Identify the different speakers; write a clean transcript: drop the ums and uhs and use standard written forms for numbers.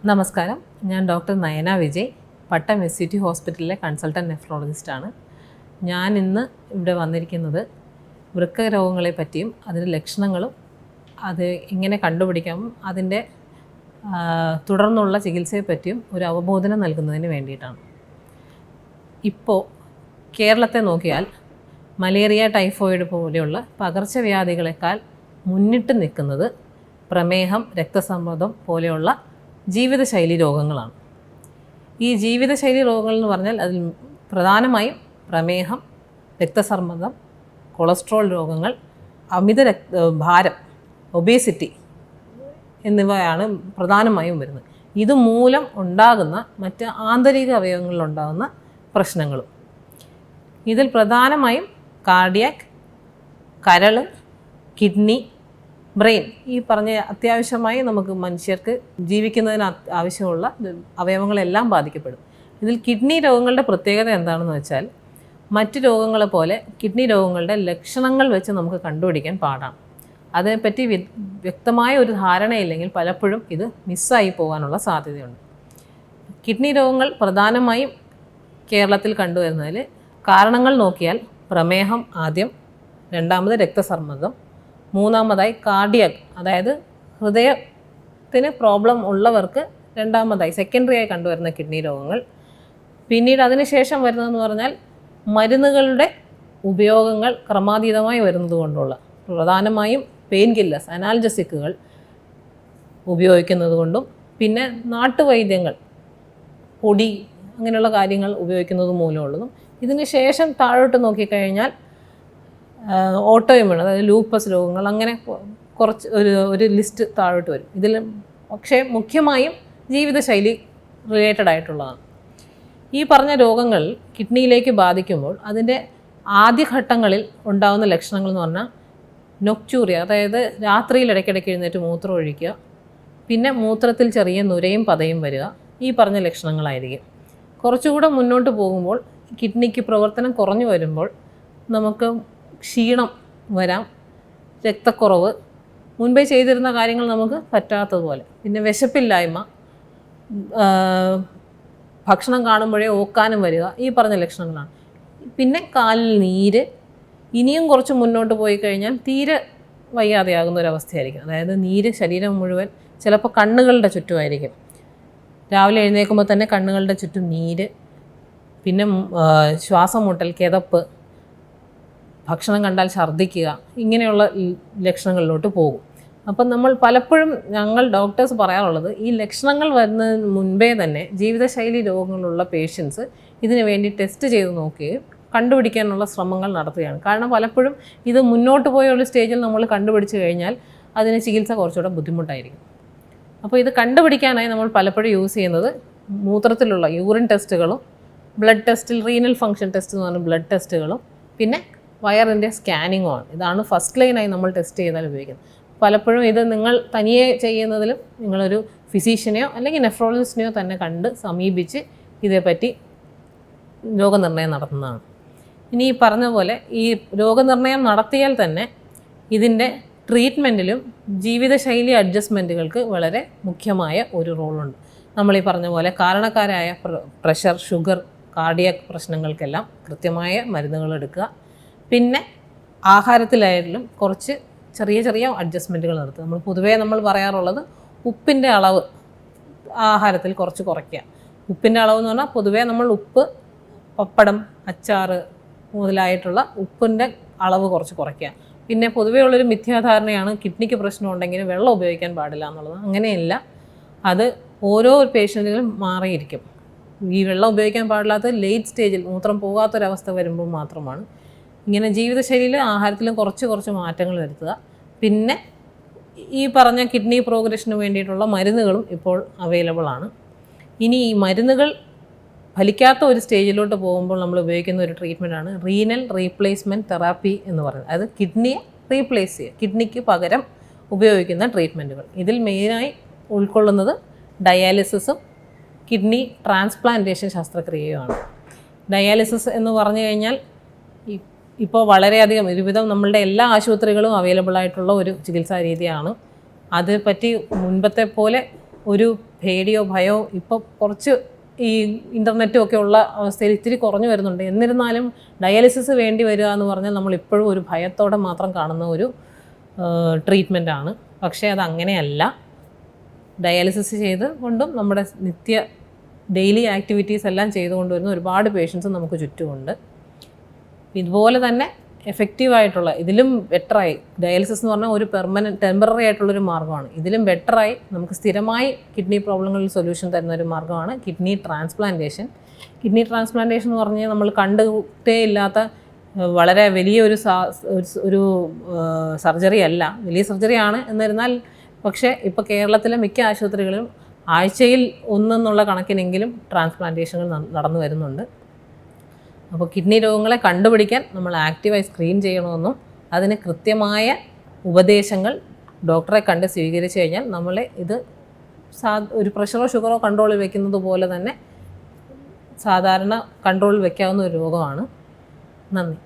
Speaker 1: നമസ്കാരം, ഞാൻ ഡോക്ടർ നയന വിജയ്, പട്ടം SCT ഹോസ്പിറ്റലിലെ കൺസൾട്ടൻറ്റ് നെഫ്രോളജിസ്റ്റാണ്. ഞാൻ ഇന്ന് ഇവിടെ വന്നിരിക്കുന്നത് വൃക്ക രോഗങ്ങളെ പറ്റിയും അതിൻ്റെ ലക്ഷണങ്ങളും അത് എങ്ങനെ കണ്ടുപിടിക്കാമെന്നും അതിൻ്റെ തുടർന്നുള്ള ചികിത്സയെ പറ്റിയും ഒരു അവബോധനം നൽകുന്നതിന് വേണ്ടിയിട്ടാണ്. ഇപ്പോൾ കേരളത്തെ നോക്കിയാൽ മലേറിയ, ടൈഫോയിഡ് പോലെയുള്ള പകർച്ചവ്യാധികളെക്കാൾ മുന്നിട്ട് നിൽക്കുന്നത് പ്രമേഹം, രക്തസമ്മർദ്ദം പോലെയുള്ള ജീവിതശൈലി രോഗങ്ങളാണ്. ഈ ജീവിതശൈലി രോഗങ്ങൾ എന്ന് പറഞ്ഞാൽ അതിൽ പ്രധാനമായും പ്രമേഹം, രക്തസമ്മർദ്ദം, കൊളസ്ട്രോൾ രോഗങ്ങൾ, ഭാരം, ഒബേസിറ്റി എന്നിവയാണ് പ്രധാനമായും വരുന്നത്. ഇതുമൂലം ഉണ്ടാകുന്ന മറ്റ് ആന്തരിക അവയവങ്ങളിലുണ്ടാകുന്ന പ്രശ്നങ്ങളും. ഇതിൽ പ്രധാനമായും കാർഡിയാക്, കരൾ, കിഡ്നി, ബ്രെയിൻ, ഈ പറഞ്ഞ അത്യാവശ്യമായി നമുക്ക് മനുഷ്യർക്ക് ജീവിക്കുന്നതിന് ആവശ്യമുള്ള അവയവങ്ങളെല്ലാം ബാധിക്കപ്പെടും. ഇതിൽ കിഡ്നി രോഗങ്ങളുടെ പ്രത്യേകത എന്താണെന്ന് വെച്ചാൽ, മറ്റ് രോഗങ്ങളെ പോലെ കിഡ്നി രോഗങ്ങളുടെ ലക്ഷണങ്ങൾ വെച്ച് നമുക്ക് കണ്ടുപിടിക്കാൻ പാടാണ്. അതേപ്പറ്റി വ്യക്തമായ ഒരു ധാരണയില്ലെങ്കിൽ പലപ്പോഴും ഇത് മിസ്സായി പോകാനുള്ള സാധ്യതയുണ്ട്. കിഡ്നി രോഗങ്ങൾ പ്രധാനമായും കേരളത്തിൽ കണ്ടുവരുന്നതിൽ കാരണങ്ങൾ നോക്കിയാൽ പ്രമേഹം ആദ്യം, രണ്ടാമത് രക്തസമ്മർദ്ദം, മൂന്നാമതായി കാർഡിയാക്, അതായത് ഹൃദയത്തിന് പ്രോബ്ലം ഉള്ളവർക്ക് രണ്ടാമതായി സെക്കൻഡറി ആയി കണ്ടുവരുന്ന കിഡ്നി രോഗങ്ങൾ. പിന്നീട് അതിനുശേഷം വരുന്നതെന്ന് പറഞ്ഞാൽ മരുന്നുകളുടെ ഉപയോഗങ്ങൾ ക്രമാതീതമായി വരുന്നത് കൊണ്ടുള്ള, പ്രധാനമായും പെയിൻ കില്ലേഴ്സ്, അനാൽജസിക്കുകൾ ഉപയോഗിക്കുന്നത് കൊണ്ടും, പിന്നെ നാട്ടുവൈദ്യങ്ങൾ, പൊടി, അങ്ങനെയുള്ള കാര്യങ്ങൾ ഉപയോഗിക്കുന്നത് മൂലമുള്ളതും. ഇതിന് ശേഷം താഴോട്ട് നോക്കിക്കഴിഞ്ഞാൽ ഓട്ടോ ഇമ്യൂൺ, അതായത് ലൂപ്പസ് രോഗങ്ങൾ, അങ്ങനെ കുറച്ച് ഒരു ലിസ്റ്റ് താഴോട്ട് വരും. ഇതിൽ പക്ഷേ മുഖ്യമായും ജീവിതശൈലി റിലേറ്റഡ് ആയിട്ടുള്ളതാണ്. ഈ പറഞ്ഞ രോഗങ്ങൾ കിഡ്നിയിലേക്ക് ബാധിക്കുമ്പോൾ അതിൻ്റെ ആദ്യഘട്ടങ്ങളിൽ ഉണ്ടാകുന്ന ലക്ഷണങ്ങൾ എന്ന് പറഞ്ഞാൽ നൊക്ചൂറിയ, അതായത് രാത്രിയിൽ ഇടയ്ക്കിടയ്ക്ക് എഴുന്നേറ്റ് മൂത്രം ഒഴിക്കുക, പിന്നെ മൂത്രത്തിൽ ചെറിയ നുരയും പതയും വരിക, ഈ പറഞ്ഞ ലക്ഷണങ്ങളായിരിക്കും. കുറച്ചുകൂടെ മുന്നോട്ട് പോകുമ്പോൾ കിഡ്നിക്ക് പ്രവർത്തനം കുറഞ്ഞു വരുമ്പോൾ നമുക്ക് ക്ഷീണം വരാം, രക്തക്കുറവ്, മുൻപേ ചെയ്തിരുന്ന കാര്യങ്ങൾ നമുക്ക് പറ്റാത്തതുപോലെ, പിന്നെ വിശപ്പില്ലായ്മ, ഭക്ഷണം കാണുമ്പോഴേ ഓക്കാനും വരിക, ഈ പറഞ്ഞ ലക്ഷണങ്ങളാണ്. പിന്നെ കാലിൽ നീര്, ഇനിയും കുറച്ച് മുന്നോട്ട് പോയി കഴിഞ്ഞാൽ തീരെ വയ്യാതെയാകുന്ന ഒരവസ്ഥയായിരിക്കും. അതായത് നീര് ശരീരം മുഴുവൻ, ചിലപ്പോൾ കണ്ണുകളുടെ ചുറ്റുമായിരിക്കും. രാവിലെ എഴുന്നേൽക്കുമ്പോൾ തന്നെ കണ്ണുകളുടെ ചുറ്റും നീര്, പിന്നെ ശ്വാസം മുട്ടൽ, കിതപ്പ്, ഭക്ഷണം കണ്ടാൽ ഛർദ്ദിക്കുക, ഇങ്ങനെയുള്ള ലക്ഷണങ്ങളിലോട്ട് പോകും. അപ്പം നമ്മൾ പലപ്പോഴും ഞങ്ങൾ ഡോക്ടേഴ്സ് പറയാറുള്ളത്, ഈ ലക്ഷണങ്ങൾ വരുന്നതിന് മുൻപേ തന്നെ ജീവിതശൈലി രോഗങ്ങളുള്ള പേഷ്യൻസ് ഇതിനു വേണ്ടി ടെസ്റ്റ് ചെയ്ത് നോക്കുകയും കണ്ടുപിടിക്കാനുള്ള ശ്രമങ്ങൾ നടത്തുകയാണ്. കാരണം പലപ്പോഴും ഇത് മുന്നോട്ട് പോയ ഒരു സ്റ്റേജിൽ നമ്മൾ കണ്ടുപിടിച്ച് കഴിഞ്ഞാൽ അതിന് ചികിത്സ കുറച്ചുകൂടെ ബുദ്ധിമുട്ടായിരിക്കും. അപ്പോൾ ഇത് കണ്ടുപിടിക്കാനായി നമ്മൾ പലപ്പോഴും യൂസ് ചെയ്യുന്നത് മൂത്രത്തിലുള്ള യൂറിൻ ടെസ്റ്റുകളും, ബ്ലഡ് ടെസ്റ്റിൽ റീനൽ ഫംഗ്ഷൻ ടെസ്റ്റ് എന്ന് പറഞ്ഞ ബ്ലഡ് ടെസ്റ്റുകളും, പിന്നെ വയറിൻ്റെ സ്കാനിങ്ങുമാണ്. ഇതാണ് ഫസ്റ്റ് ലൈനായി നമ്മൾ ടെസ്റ്റ് ചെയ്താൽ ഉപയോഗിക്കുന്നത്. പലപ്പോഴും ഇത് നിങ്ങൾ തനിയെ ചെയ്യുന്നതിലും നിങ്ങളൊരു ഫിസീഷ്യനെയോ അല്ലെങ്കിൽ നെഫ്രോളജിസ്റ്റിനെയോ തന്നെ കണ്ട് സമീപിച്ച് ഇതേപ്പറ്റി രോഗനിർണയം നടത്തുന്നതാണ്. ഇനി ഈ പറഞ്ഞ പോലെ ഈ രോഗനിർണയം നടത്തിയാൽ തന്നെ ഇതിൻ്റെ ട്രീറ്റ്മെൻറ്റിലും ജീവിതശൈലി അഡ്ജസ്റ്റ്മെൻറ്റുകൾക്ക് വളരെ മുഖ്യമായ ഒരു റോളുണ്ട്. നമ്മളീ പറഞ്ഞ പോലെ കാരണക്കാരായ പ്രഷർ, ഷുഗർ, കാർഡിയാക് പ്രശ്നങ്ങൾക്കെല്ലാം കൃത്യമായ മരുന്നുകൾ എടുക്കുക. പിന്നെ ആഹാരത്തിലായാലും കുറച്ച് ചെറിയ ചെറിയ അഡ്ജസ്റ്റ്മെൻറ്റുകൾ നടത്തുക. നമ്മൾ പറയാറുള്ളത് ഉപ്പിൻ്റെ അളവ് ആഹാരത്തിൽ കുറച്ച് കുറയ്ക്കുക. ഉപ്പിൻ്റെ അളവ് എന്ന് പറഞ്ഞാൽ പൊതുവേ നമ്മൾ ഉപ്പ്, പപ്പടം, അച്ചാറ് മുതലായിട്ടുള്ള ഉപ്പിൻ്റെ അളവ് കുറച്ച് കുറയ്ക്കുക. പിന്നെ പൊതുവേ ഉള്ളൊരു മിഥ്യാധാരണയാണ് കിഡ്നിക്ക് പ്രശ്നം ഉണ്ടെങ്കിൽ വെള്ളം ഉപയോഗിക്കാൻ പാടില്ല എന്നുള്ളത്. അങ്ങനെയല്ല, അത് ഓരോ പേഷ്യൻറ്റിലും മാറിയിരിക്കും. ഈ വെള്ളം ഉപയോഗിക്കാൻ പാടില്ലാത്തത് ലേറ്റ് സ്റ്റേജിൽ മൂത്രം പോകാത്തൊരവസ്ഥ വരുമ്പോൾ മാത്രമാണ്. ഇങ്ങനെ ജീവിതശൈലിയിൽ ആഹാരത്തിലും കുറച്ച് മാറ്റങ്ങൾ വരുത്തുക. പിന്നെ ഈ പറഞ്ഞ കിഡ്നി പ്രോഗ്രഷന് വേണ്ടിയിട്ടുള്ള മരുന്നുകളും ഇപ്പോൾ അവൈലബിൾ ആണ്. ഇനി ഈ മരുന്നുകൾ ഫലിക്കാത്ത ഒരു സ്റ്റേജിലോട്ട് പോകുമ്പോൾ നമ്മൾ ഉപയോഗിക്കുന്ന ഒരു ട്രീറ്റ്മെൻറ്റാണ് റീനൽ റീപ്ലേസ്മെൻറ്റ് തെറാപ്പി എന്ന് പറയുന്നത്. അതായത് കിഡ്നിയെ റീപ്ലേസ് ചെയ്യുക, കിഡ്നിക്ക് പകരം ഉപയോഗിക്കുന്ന ട്രീറ്റ്മെൻറ്റുകൾ. ഇതിൽ മെയിനായി ഉൾക്കൊള്ളുന്നത് ഡയാലിസിസും കിഡ്നി ട്രാൻസ്പ്ലാന്റേഷൻ ശസ്ത്രക്രിയയുമാണ്. ഡയാലിസിസ് എന്ന് പറഞ്ഞു കഴിഞ്ഞാൽ ഇപ്പോൾ വളരെയധികം ഒരുവിധം നമ്മളുടെ എല്ലാ ആശുപത്രികളും അവൈലബിൾ ആയിട്ടുള്ള ഒരു ചികിത്സാ രീതിയാണ്. അത് പറ്റി മുൻപത്തെ പോലെ ഒരു പേടിയോ ഭയമോ ഇപ്പോൾ കുറച്ച് ഈ ഇൻ്റർനെറ്റും ഒക്കെ ഉള്ള അവസ്ഥയിൽ ഇത്തിരി കുറഞ്ഞു വരുന്നുണ്ട്. എന്നിരുന്നാലും ഡയാലിസിസ് വേണ്ടി വരിക എന്ന് പറഞ്ഞാൽ നമ്മളിപ്പോഴും ഒരു ഭയത്തോടെ മാത്രം കാണുന്ന ഒരു ട്രീറ്റ്മെൻറ്റാണ്. പക്ഷേ അതങ്ങനെയല്ല. ഡയാലിസിസ് ചെയ്ത് കൊണ്ടും നമ്മുടെ ഡെയിലി ആക്ടിവിറ്റീസ് എല്ലാം ചെയ്തുകൊണ്ട് വരുന്ന ഒരുപാട് പേഷ്യൻസ് നമുക്ക് ചുറ്റുമുണ്ട്. ഇതുപോലെ തന്നെ എഫക്റ്റീവായിട്ടുള്ള, ഇതിലും ബെറ്ററായി, ഡയാലിസിസ് എന്ന് പറഞ്ഞാൽ ഒരു ടെമ്പററി ആയിട്ടുള്ളൊരു മാർഗ്ഗമാണ്. ഇതിലും ബെറ്ററായി നമുക്ക് സ്ഥിരമായി കിഡ്നി പ്രോബ്ലങ്ങളിൽ സൊല്യൂഷൻ തരുന്ന ഒരു മാർഗ്ഗമാണ് കിഡ്നി ട്രാൻസ്പ്ലാന്റേഷൻ. കിഡ്നി ട്രാൻസ്പ്ലാന്റേഷൻ എന്ന് പറഞ്ഞാൽ നമ്മൾ കണ്ടിട്ടേ ഇല്ലാത്ത വളരെ വലിയൊരു സർജറി അല്ല, വലിയ സർജറിയാണ്. എന്നിരുന്നാൽ പക്ഷേ ഇപ്പോൾ കേരളത്തിലെ മിക്ക ആശുപത്രികളിലും ആഴ്ചയിൽ ഒന്നെന്നുള്ള കണക്കിനെങ്കിലും ട്രാൻസ്പ്ലാന്റേഷനുകൾ നടന്നു വരുന്നുണ്ട്. അപ്പോൾ കിഡ്നി രോഗങ്ങളെ കണ്ടുപിടിക്കാൻ നമ്മൾ ആക്റ്റീവായി സ്ക്രീൻ ചെയ്യണമെന്നും അതിന് കൃത്യമായ ഉപദേശങ്ങൾ ഡോക്ടറെ കണ്ട് സ്വീകരിച്ചു കഴിഞ്ഞാൽ നമ്മളെ ഇത് ഒരു പ്രഷറോ ഷുഗറോ കൺട്രോളിൽ വെക്കുന്നത് പോലെ തന്നെ സാധാരണ കൺട്രോളിൽ വെക്കാവുന്ന ഒരു രോഗമാണ്. നന്ദി.